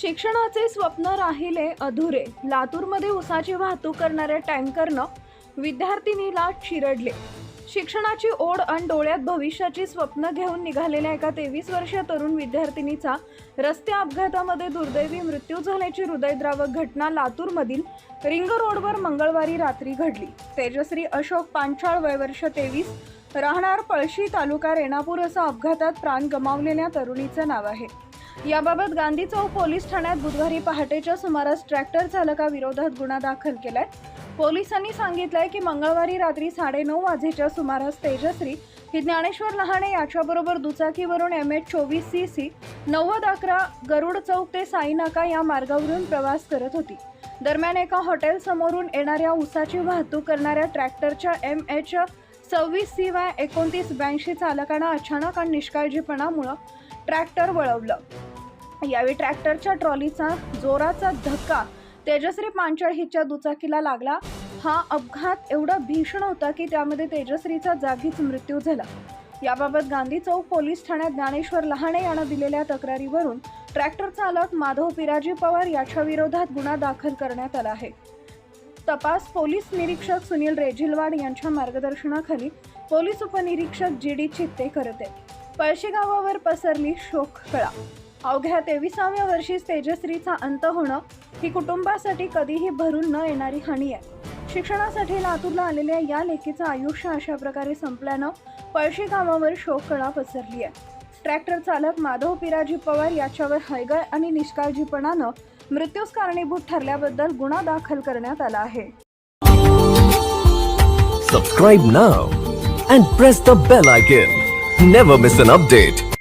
शिक्षणाचे स्वप्न राहिले अधुरे. लातूरमध्ये ऊसाची वाहतूक करणाऱ्या टँकरनं विद्यार्थिनीला चिरडले. शिक्षणाची ओढ आणि डोळ्यात भविष्याची स्वप्न घेऊन निघालेल्या एका 23 वर्षीय तरुण विद्यार्थिनीचा रस्ते अपघातामध्ये दुर्दैवी मृत्यू झाल्याची हृदयद्रावक घटना लातूरमधील रिंग रोडवर मंगळवारी रात्री घडली. तेजश्री अशोक पांचाळ, वय वर्ष 23, राहणार पळशी, तालुका रेणापूर असं अपघातात प्राण गमावलेल्या तरुणीचं नाव आहे. याबाबत गांधी चौक पोलीस ठाण्यात बुधवारी पहाटेच्या सुमारास ट्रॅक्टर चालकाविरोधात गुन्हा दाखल केलाय. पोलिसांनी सांगितलंय की मंगळवारी रात्री 9:30 वाजेच्या सुमारास तेजश्री ही ज्ञानेश्वर लहाणे याच्याबरोबर दुचाकीवरून MH24CC 9011 गरुड चौक ते साईनाका या मार्गावरून प्रवास करत होती. दरम्यान एका हॉटेल समोरून येणाऱ्या ऊसाची वाहतूक करणाऱ्या ट्रॅक्टरच्या MH26CY 2982 चालकानं अचानक आणि निष्काळजीपणामुळे ट्रॅक्टर वळवलं. यावेळी ट्रॅक्टरच्या ट्रॉलीचा जोराचा धक्का तेजश्री पांचाळ हिच्या दुचाकीला लागला. हा अपघात एवढा भीषण होता की त्यामध्ये तेजश्रीचा जागीच मृत्यू झाला. याबाबत गांधी चौक पोलीस ठाण्यात ज्ञानेश्वर लहाणे यानं दिलेल्या तक्रारीवरून ट्रॅक्टर चालक माधव पिराजी पवार याच्या विरोधात गुन्हा दाखल करण्यात आला आहे. तपास पोलीस निरीक्षक सुनील रेजिलवाड यांच्या मार्गदर्शनाखाली पोलीस उपनिरीक्षक GD चित्ते करत आहेत. पळशी गावावर पसरली शोककळा. अवघ्या 23व्या वर्षीच तेजश्रीचा अंत होणं ही कुटुंबासाठी कधीही भरून न येणारी हानी आहे. शिक्षणासाठी लातूरला आलेल्या या लेकीचं आयुष्य अशा प्रकारे संपल्यानं पळशी गावावर शोककळा पसरली आहे. ट्रॅक्टर चालक माधव पिराजी पवार याच्यावर हयगय आणि निष्काळजीपणानं मृत्यूस कारणीभूत ठरल्याबद्दल गुन्हा दाखल करण्यात आला आहे. Subscribe now and press the bell icon. Never miss an update.